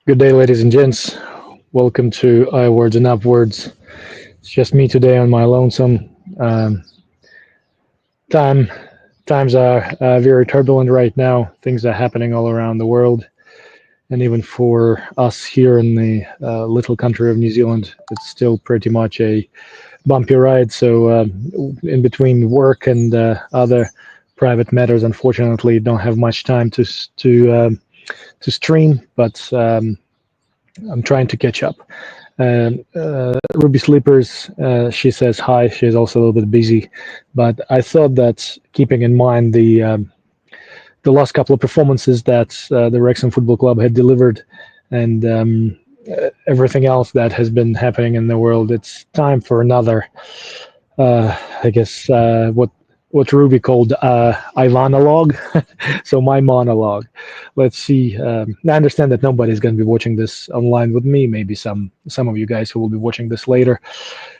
Good day, ladies and gents. Welcome to iWords and Upwards. It's just me today on my lonesome. Um, time times are very turbulent right now. Things are happening all around the world, and even for us here in the little country of New Zealand, it's still pretty much a bumpy ride. So, in between work and other private matters, unfortunately, don't have much time to stream, but I'm trying to catch up. Ruby Sleepers, she says hi. She's also a little bit busy, but I thought that keeping in mind the last couple of performances that the Wrexham Football Club had delivered, and everything else that has been happening in the world, it's time for another. I guess what Ruby called Ivanologue, so my monologue. Let's see. I understand that nobody's going to be watching this online with me. Maybe some of you guys who will be watching this later,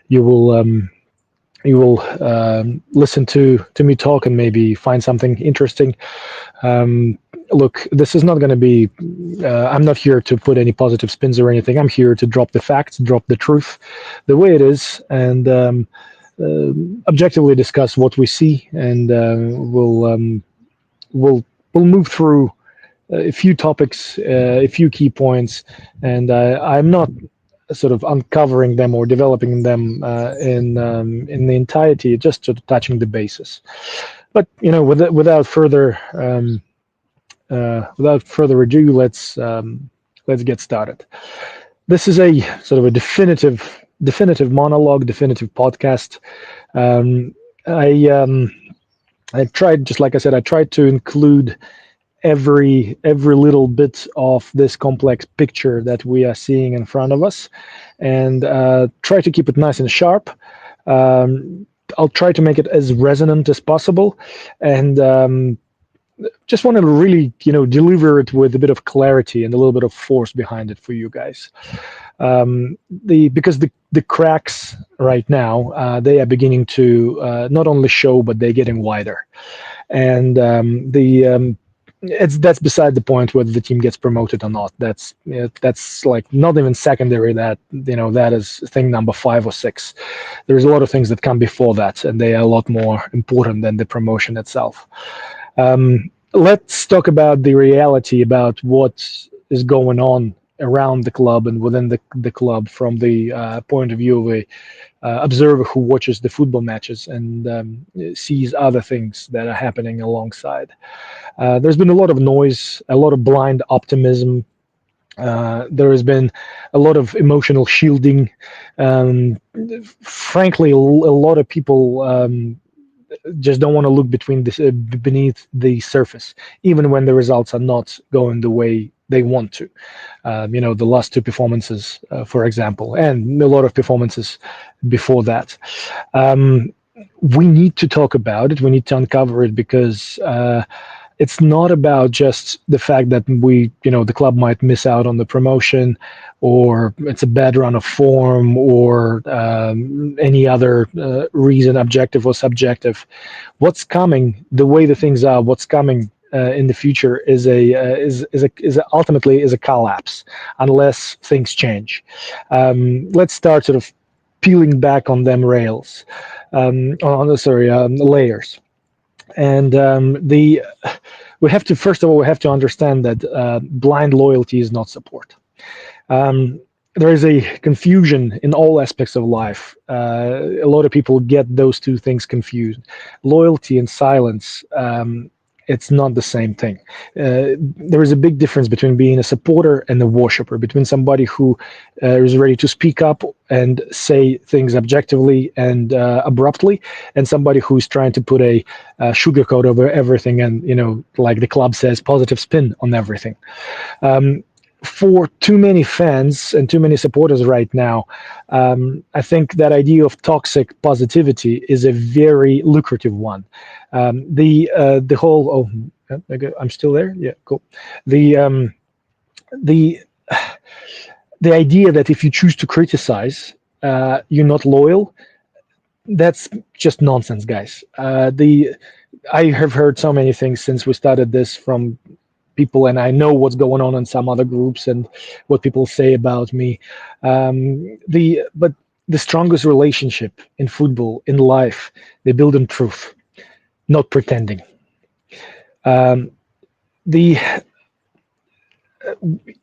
you will listen to me talk and maybe find something interesting. Look, this is not going to be. I'm not here to put any positive spins or anything. I'm here to drop the facts, drop the truth, the way it is, and objectively discuss what we see, and we'll we'll move through a few topics, a few key points, and I'm not sort of uncovering them or developing them in the entirety, just sort of touching the basis. But without further ado, let's get started. This is a sort of a definitive monologue, definitive podcast. Um, I I tried, just like I said, I tried to include every little bit of this complex picture that we are seeing in front of us, and try to keep it nice and sharp. I'll try to make it as resonant as possible, and just wanted to really, deliver it with a bit of clarity and a little bit of force behind it for you guys. Because the cracks right now, they are beginning to not only show, but they're getting wider, and the that's beside the point whether the team gets promoted or not. That's like not even secondary. That is thing number 5 or 6. There's a lot of things that come before that, and they are a lot more important than the promotion itself. Let's talk about the reality about what is going on around the club and within the club from the point of view of a observer who watches the football matches and sees other things that are happening alongside. There's been a lot of noise, a lot of blind optimism. There has been a lot of emotional shielding. Um, Frankly, a lot of people just don't want to look beneath the surface, even when the results are not going the way they want to. The last two performances, for example, and a lot of performances before that. Um, we need to talk about it. We need to uncover it because it's not about just the fact that the club might miss out on the promotion, or it's a bad run of form, or any other reason, objective or subjective. What's coming, the way the things are, what's coming in the future is ultimately is a collapse unless things change. Let's start sort of peeling back on them rails, layers. And the we have to first of all we have to understand that blind loyalty is not support. Um, there is a confusion in all aspects of life. A lot of people get those two things confused. Loyalty and silence. It's not the same thing. There is a big difference between being a supporter and a worshiper, between somebody who is ready to speak up and say things objectively and abruptly, and somebody who's trying to put a sugarcoat over everything and, like the club says, positive spin on everything. For too many fans and too many supporters right now, I think that idea of toxic positivity is a very lucrative one. The whole I'm still there. Yeah, cool. The the the idea that if you choose to criticize, you're not loyal. That's just nonsense, guys. The I have heard so many things since we started this from people, and I know what's going on in some other groups and what people say about me. But the strongest relationship in football, in life, they build on truth, not pretending. Um, the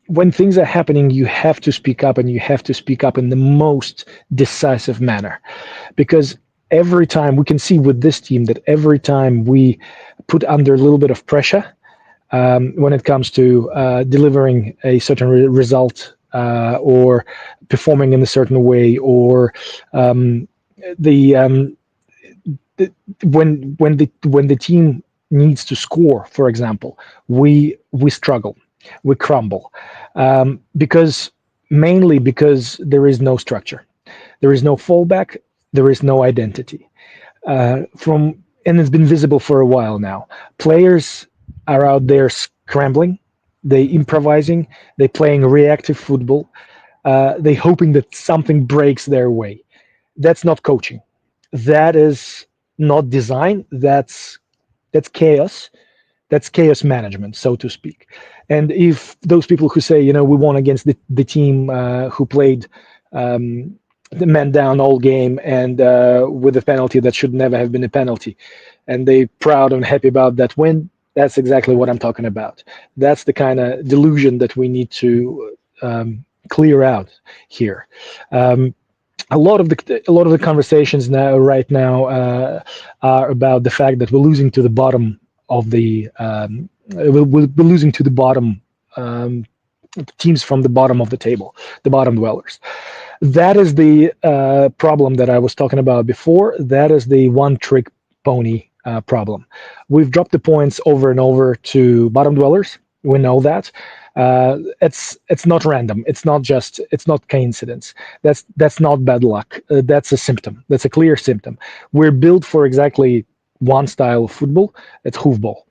when things are happening, you have to speak up, and you have to speak up in the most decisive manner, because every time we can see with this team that every time we put under a little bit of pressure, when it comes to delivering a certain result, or performing in a certain way, or the, the when the team needs to score, for example, we struggle, we crumble, because mainly because there is no structure, there is no fallback, there is no identity. From and it's been visible for a while now. Players are out there scrambling, they improvising, they playing reactive football, they hoping that something breaks their way. That's not coaching. That is not design. That's chaos. That's chaos management, so to speak. And if those people who say, we won against the team who played the man down all game, and with a penalty that should never have been a penalty, and they proud and happy about that win, that's exactly what I'm talking about. That's the kind of delusion that we need to clear out here. A lot of the conversations right now are about the fact that we're losing to the bottom of the we're losing to the bottom, teams from the bottom of the table, the bottom dwellers. That is the problem that I was talking about before. That is the one trick pony problem. We've dropped the points over and over to bottom dwellers. We know that. It's not random. It's not coincidence. That's not bad luck. That's a symptom. That's a clear symptom. We're built for exactly one style of football. It's hoofball.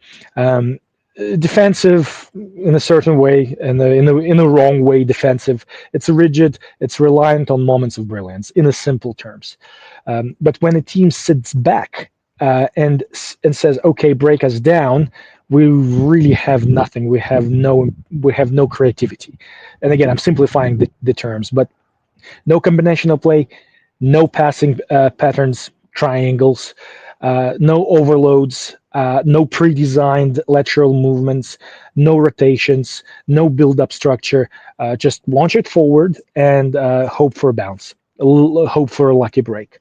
Defensive in a certain way, and in a wrong way defensive. It's rigid. It's reliant on moments of brilliance, in a simple terms. But when a team sits back and says, "Okay, break us down," we really have nothing. We have no creativity. And again, I'm simplifying the terms, but no combinational play, no passing patterns, triangles, no overloads, no pre-designed lateral movements, no rotations, no build-up structure. Just launch it forward and hope for a bounce, hope for a lucky break.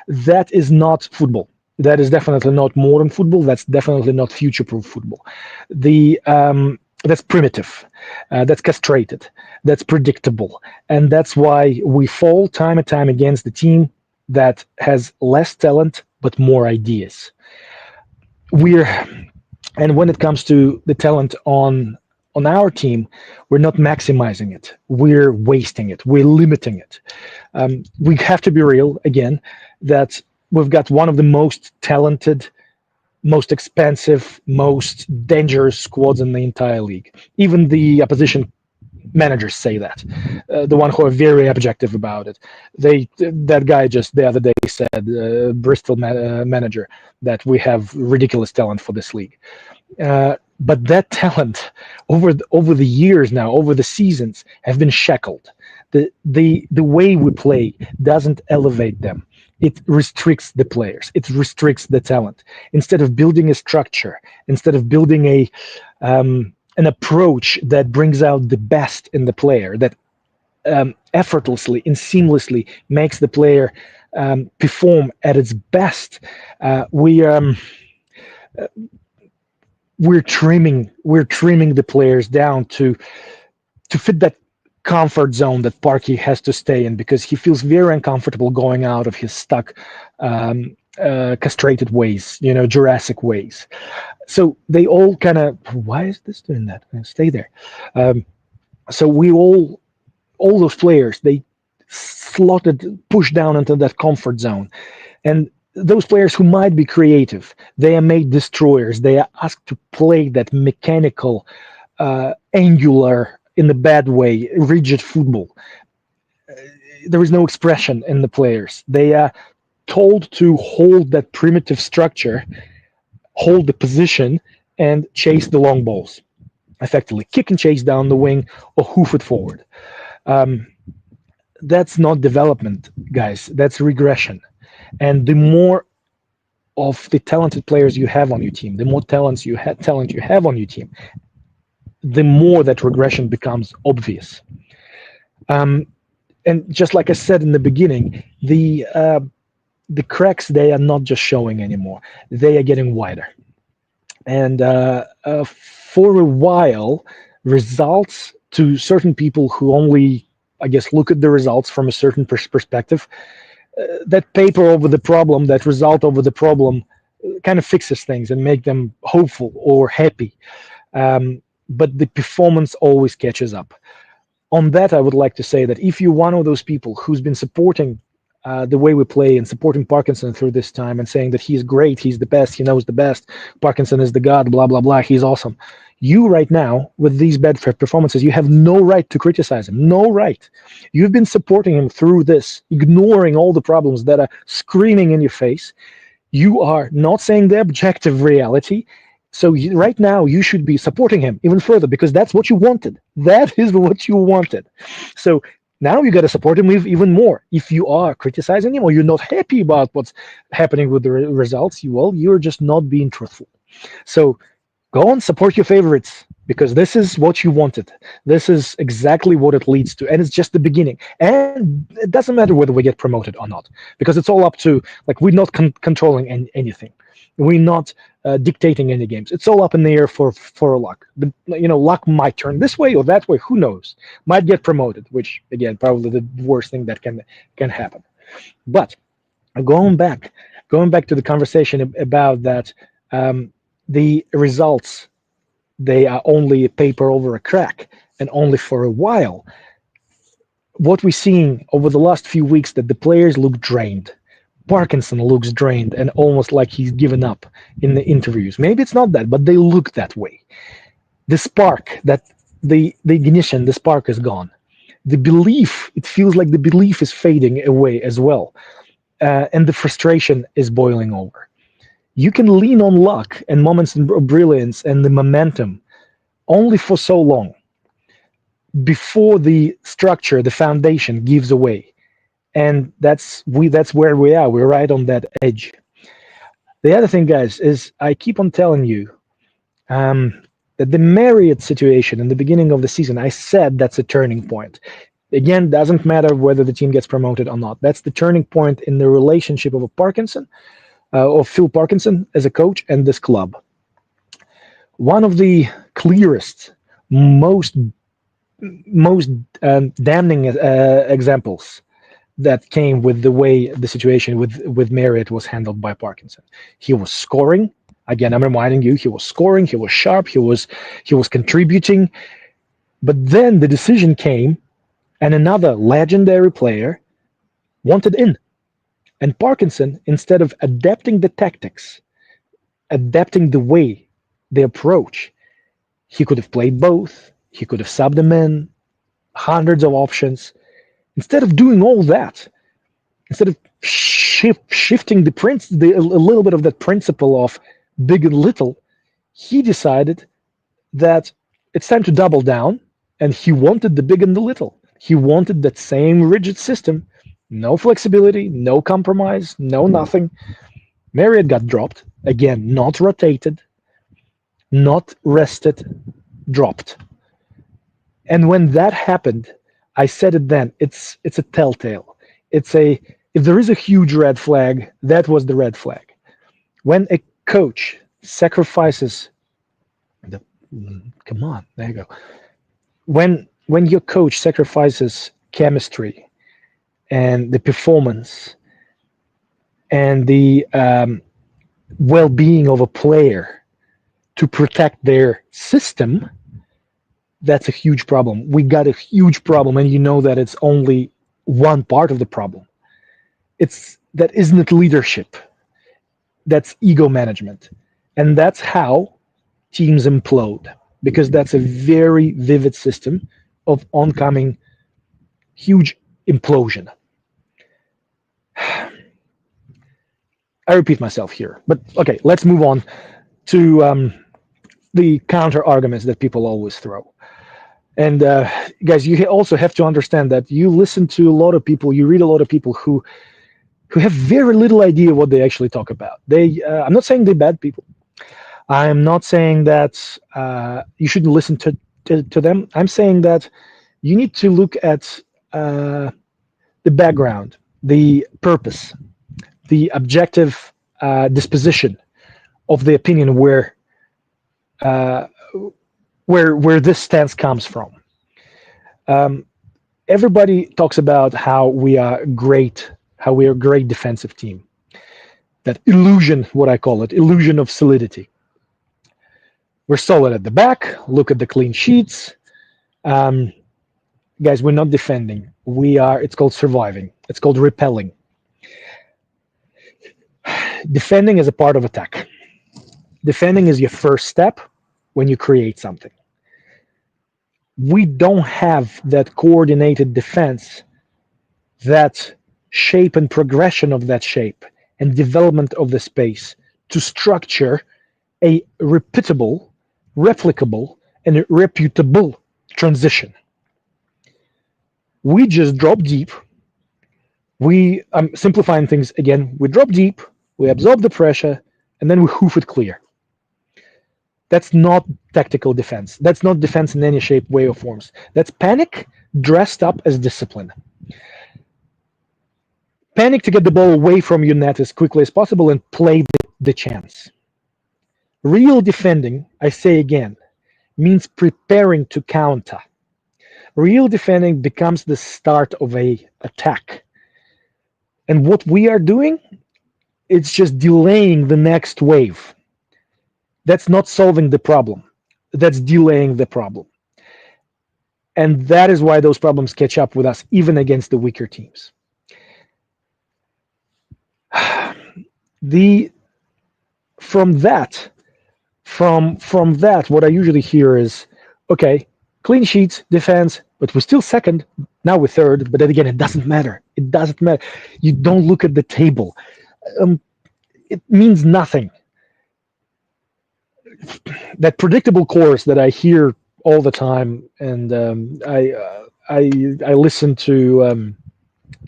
That is not football. That is definitely not modern football. That's definitely not future-proof football. That's primitive. That's castrated. That's predictable, and that's why we fall time and time against the team that has less talent but more ideas. We're and when it comes to the talent on our team, we're not maximizing it. We're wasting it. We're limiting it. We have to be real again that we've got one of the most talented, most expensive, most dangerous squads in the entire league. Even the opposition managers say that. The one who are very objective about it. That guy just the other day said, Bristol manager, that we have ridiculous talent for this league. But that talent over the years now, over the seasons, have been shackled. The way we play doesn't elevate them. It restricts the players. It restricts the talent. Instead of building a structure, instead of building an approach that brings out the best in the player, that effortlessly and seamlessly makes the player perform at its best, we're trimming the players down to fit that comfort zone that Parky has to stay in, because he feels very uncomfortable going out of his stuck, castrated ways, Jurassic ways. So they all kind of, why is this doing that? Stay there. So all those players, they push down into that comfort zone. And those players who might be creative, they are made destroyers. They are asked to play that mechanical, angular, in a bad way, rigid football. There is no expression in the players. They are told to hold that primitive structure, hold the position, and chase the long balls. effectively kick and chase down the wing or hoof it forward. Um, that's not development, guys. That's regression. And the more of the talented players you have on your team, the more talent you have on your team, the more that regression becomes obvious. Um, and just like I said in the beginning, the cracks, they are not just showing anymore; they are getting wider. And for a while, results to certain people who only, I guess, look at the results from a certain perspective, that paper over the problem, that result over the problem, kind of fixes things and make them hopeful or happy. But the performance always catches up. On that, I would like to say that if you're one of those people who's been supporting the way we play and supporting Parkinson through this time and saying that he's great, he's the best, he knows the best, Parkinson is the god, blah, blah, blah, he's awesome. You right now, with these bad performances, you have no right to criticize him. No right. You've been supporting him through this, ignoring all the problems that are screaming in your face. You are not saying the objective reality. So right now, you should be supporting him even further because that's what you wanted. That is what you wanted. So now you got to support him even more. If you are criticizing him or you're not happy about what's happening with the results, you're just not being truthful. So go and support your favorites because this is what you wanted. This is exactly what it leads to. And it's just the beginning. And it doesn't matter whether we get promoted or not because it's all up to, like, we're not controlling anything. We're not dictating any games. It's all up in the air for luck. Luck might turn this way or that way. Who knows? Might get promoted, which again, probably the worst thing that can happen. But going back, going back to the conversation about that, the results, they are only a paper over a crack and only for a while. What we're seeing over the last few weeks that the players look drained. Parkinson looks drained and almost like he's given up in the interviews. Maybe it's not that, but they look that way. The spark, that the ignition, the spark is gone. The belief, it feels like the belief is fading away as well, and the frustration is boiling over. You can lean on luck and moments of brilliance and the momentum only for so long before the structure, the foundation gives away. And that's where we are. We're right on that edge. The other thing, guys, is I keep on telling you that the Marriott situation in the beginning of the season, I said that's a turning point. Again, doesn't matter whether the team gets promoted or not. That's the turning point in the relationship of a Parkinson, of Phil Parkinson as a coach and this club. One of the clearest, most damning examples that came with the way the situation with Marriott was handled by Parkinson. He was scoring. Again, I'm reminding you, he was scoring, he was sharp, he was contributing. But then the decision came, and another legendary player wanted in. And Parkinson, instead of adapting the tactics, adapting the way, the approach, he could have played both. He could have subbed them in, hundreds of options. Instead of doing all that, instead of shifting a little bit of that principle of big and little, he decided that it's time to double down, and he wanted the big and the little. He wanted that same rigid system, no flexibility, no compromise, no nothing. Marriott got dropped, again, not rotated, not rested, dropped. And when that happened, I said it then, it's a telltale. If there is a huge red flag, that was the red flag. When a coach sacrifices come on, there you go. When your coach sacrifices chemistry and the performance and the well-being of a player to protect their system, that's a huge problem. We got a huge problem, and you know that it's only one part of the problem. That isn't leadership. That's ego management. And that's how teams implode, because that's a very vivid system of oncoming huge implosion. I repeat myself here, but okay, let's move on to the counter arguments that people always throw. And guys, you also have to understand that you listen to a lot of people, you read a lot of people who have very little idea what they actually talk about. I'm not saying they're bad people. I'm not saying that you shouldn't listen to them. I'm saying that you need to look at the background, the purpose, the objective disposition of the opinion uh, where this stance comes from. Everybody talks about how we are great, how we are a great defensive team. That illusion, what I call it, illusion of solidity. We're solid at the back. Look at the clean sheets. Guys, we're not defending. We are. It's called surviving. It's called repelling. Defending is a part of attack. Defending is your first step when you create something. We don't have that coordinated defense, that shape and progression of that shape and development of the space to structure a repeatable, replicable, and reputable transition. We just drop deep. I'm simplifying things again. We drop deep, we absorb the pressure, and then we hoof it clear. That's not tactical defense. That's not defense in any shape, way, or forms. That's panic dressed up as discipline. Panic to get the ball away from your net as quickly as possible and play the chance. Real defending, I say again, means preparing to counter. Real defending becomes the start of an attack. And what we are doing, it's just delaying the next wave. That's not solving the problem. That's delaying the problem. And that is why those problems catch up with us, even against the weaker teams. From that, what I usually hear is, okay, clean sheets, defense, but we're still second. Now we're third, but then again, it doesn't matter. It doesn't matter. You don't look at the table. It means nothing. That predictable chorus that I hear all the time, and I listen to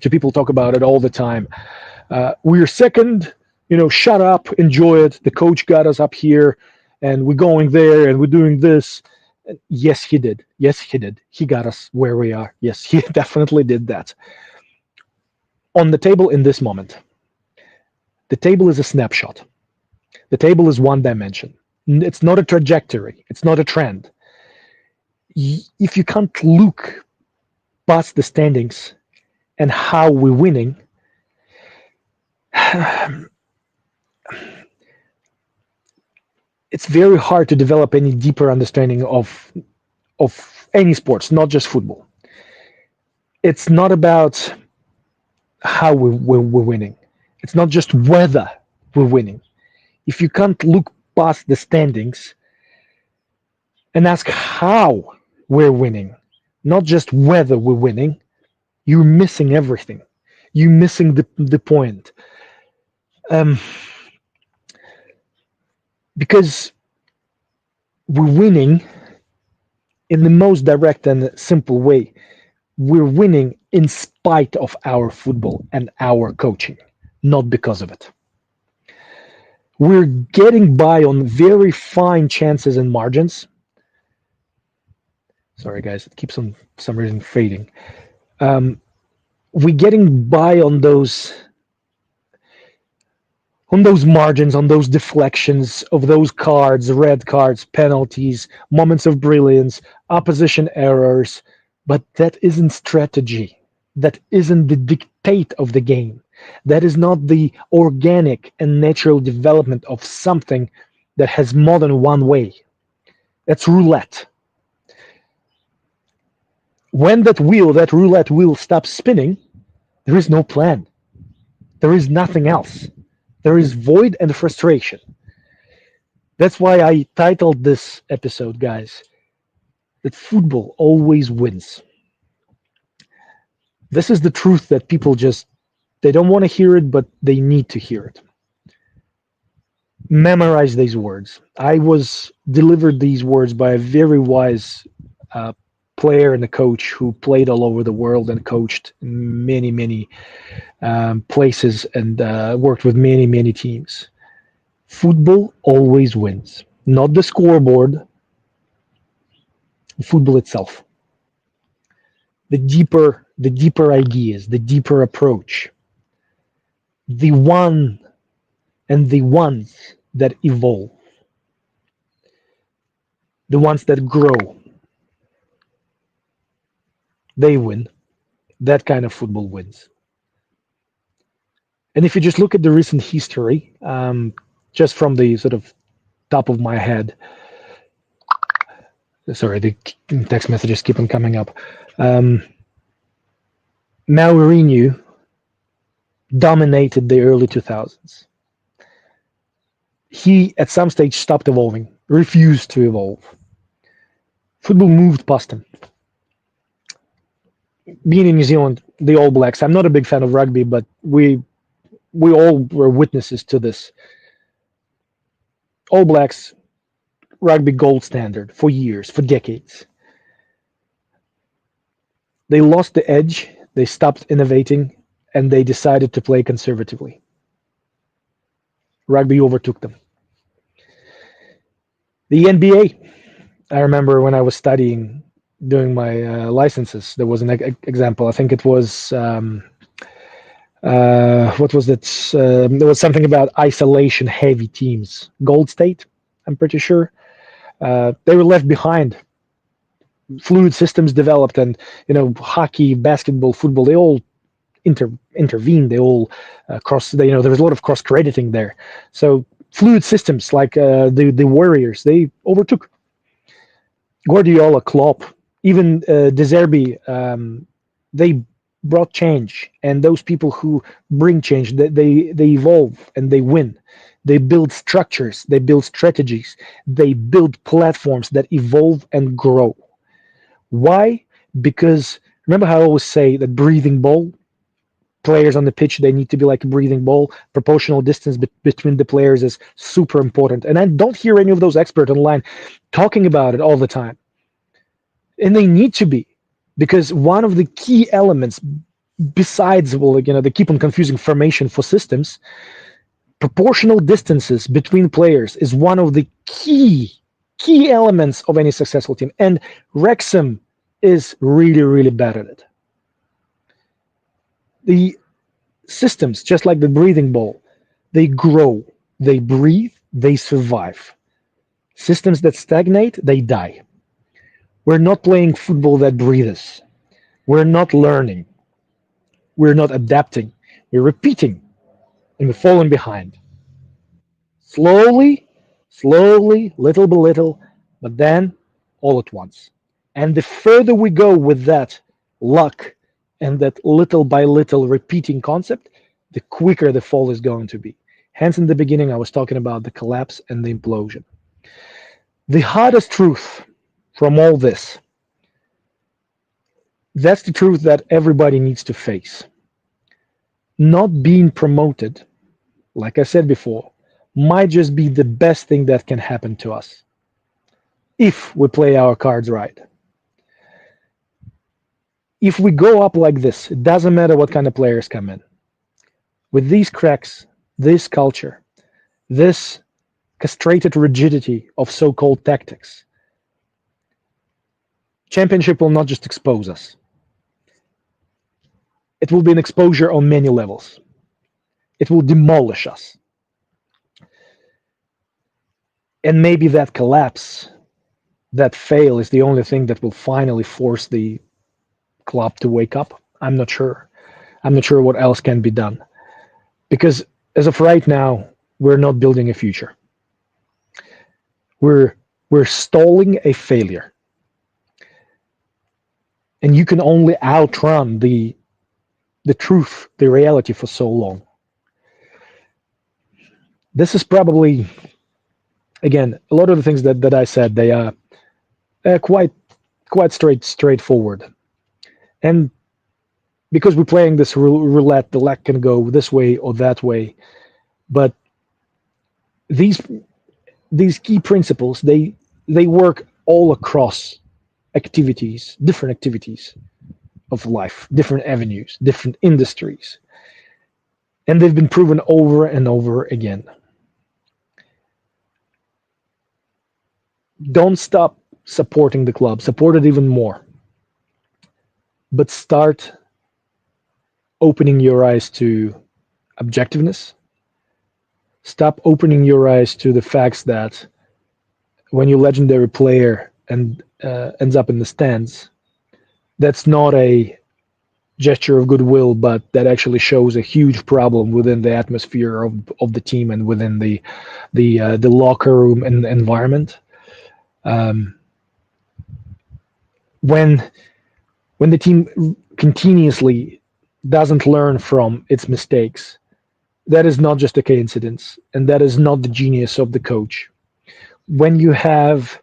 people talk about it all the time. We're second. Shut up, enjoy it. The coach got us up here, and we're going there, and we're doing this. Yes, he did. Yes, he did. He got us where we are. Yes, he definitely did that. On the table in this moment, the table is a snapshot. The table is one dimension. It's not a trajectory. It's not a trend. If you can't look past the standings and how we're winning, it's very hard to develop any deeper understanding of any sports, not just football. It's not about how we're winning. It's not just whether we're winning. If you can't look past the standings and ask how we're winning, not just whether we're winning, you're missing everything. You're missing the point. Because we're winning in the most direct and simple way. We're winning in spite of our football and our coaching, not because of it. We're getting by on very fine chances and margins. Sorry, guys, it keeps on for some reason fading. We're getting by on those margins, on those deflections of those cards, red cards, penalties, moments of brilliance, opposition errors. But that isn't strategy. That isn't the dictate of the game. That is not the organic and natural development of something that has more than one way. That's roulette. When that roulette wheel stops spinning, there is no plan. There is nothing else. There is void and frustration. That's why I titled this episode, guys, that football always wins. This is the truth that people they don't want to hear it, but they need to hear it. Memorize these words. I was delivered these words by a very wise uh, player and a coach who played all over the world and coached in many, many places and worked with many, many teams. Football always wins, not the scoreboard, football itself. The deeper ideas, the deeper approach, the one and the ones that evolve, the ones that grow, they win. That kind of football wins. And if you just look at the recent history, just from the sort of top of my head, sorry, the text messages keep on coming up. Um, Mourinho dominated the early 2000s. He, at some stage, stopped evolving, refused to evolve. Football moved past him. Being in New Zealand, the All Blacks, I'm not a big fan of rugby, but we all were witnesses to this. All Blacks, rugby gold standard for years, for decades. They lost the edge, they stopped innovating, and they decided to play conservatively. Rugby overtook them. The NBA, I remember when I was studying, doing my licenses, there was an example. I think it was, what was it? There was something about isolation heavy teams. Gold State, I'm pretty sure. They were left behind. Fluid systems developed, and hockey, basketball, football, they all intervened. They all there was a lot of cross crediting there. So fluid systems like the Warriors, they overtook. Guardiola, Klopp, even De Zerbi, they brought change, and those people who bring change, they evolve and they win. They build structures, they build strategies, they build platforms that evolve and grow. Why? Because remember how I always say that breathing ball, players on the pitch, they need to be like a breathing ball. Proportional distance between the players is super important. And I don't hear any of those experts online talking about it all the time. And they need to be, because one of the key elements, besides, they keep on confusing formation for systems, proportional distances between players is one of the key elements of any successful team. And Wrexham is really, really bad at it. The systems, just like the breathing ball, they grow, they breathe, they survive. Systems that stagnate, they die. We're not playing football that breathes. We're not learning. We're not adapting. We're repeating, and we're falling behind. Slowly, little by little, but then all at once. And the further we go with that luck and that little by little repeating concept, the quicker the fall is going to be. Hence, in the beginning, I was talking about the collapse and the implosion. The hardest truth from all this, that's the truth that everybody needs to face. Not being promoted, like I said before, might just be the best thing that can happen to us if we play our cards right. If we go up like this, it doesn't matter what kind of players come in. With these cracks, this culture, this castrated rigidity of so-called tactics, championship will not just expose us. It will be an exposure on many levels. It will demolish us. And maybe that collapse, that fail, is the only thing that will finally force the club to wake up. I'm not sure. I'm not sure what else can be done. Because as of right now, we're not building a future. We're stalling a failure. And you can only outrun the truth, the reality for so long. This is probably, again, a lot of the things that I said, they are quite straightforward. And because we're playing this roulette, the luck can go this way or that way. But These these key principles, they work all across activities, different activities of life, different avenues, different industries, and they've been proven over and over again. Don't stop supporting the club, support it even more, but start opening your eyes to objectiveness. Stop opening your eyes to the facts that when your legendary player ends up in the stands, that's not a gesture of goodwill, but that actually shows a huge problem within the atmosphere of the team and within the locker room and environment. Um, when when the team continuously doesn't learn from its mistakes, that is not just a coincidence, and that is not the genius of the coach. When you have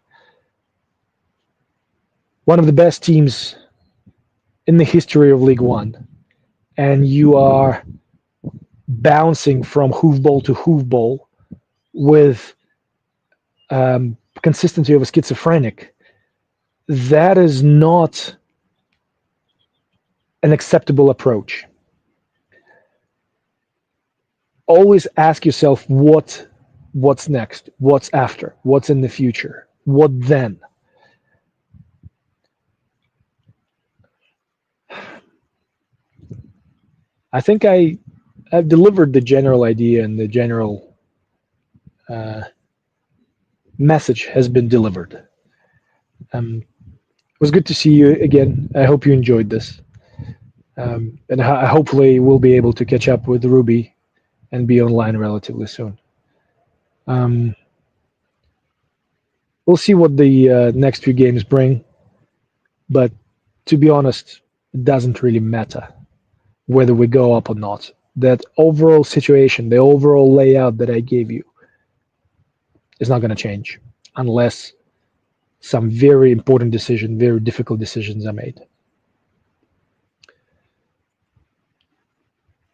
one of the best teams in the history of League One, and you are bouncing from hoofball to hoofball with consistency of a schizophrenic, that is not an acceptable approach. Always ask yourself what's next, what's after, what's in the future, what then. I think I've delivered the general idea, and the general uh, message has been delivered. It was good to see you again. I hope you enjoyed this, and hopefully we'll be able to catch up with Ruby and be online relatively soon. Um, we'll see what the next few games bring, but to be honest, it doesn't really matter whether we go up or not. That overall situation, the overall layout that I gave you, is not going to change unless some very important decision, very difficult decisions are made.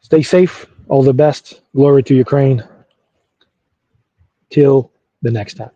Stay safe. All the best. Glory to Ukraine. Till the next time.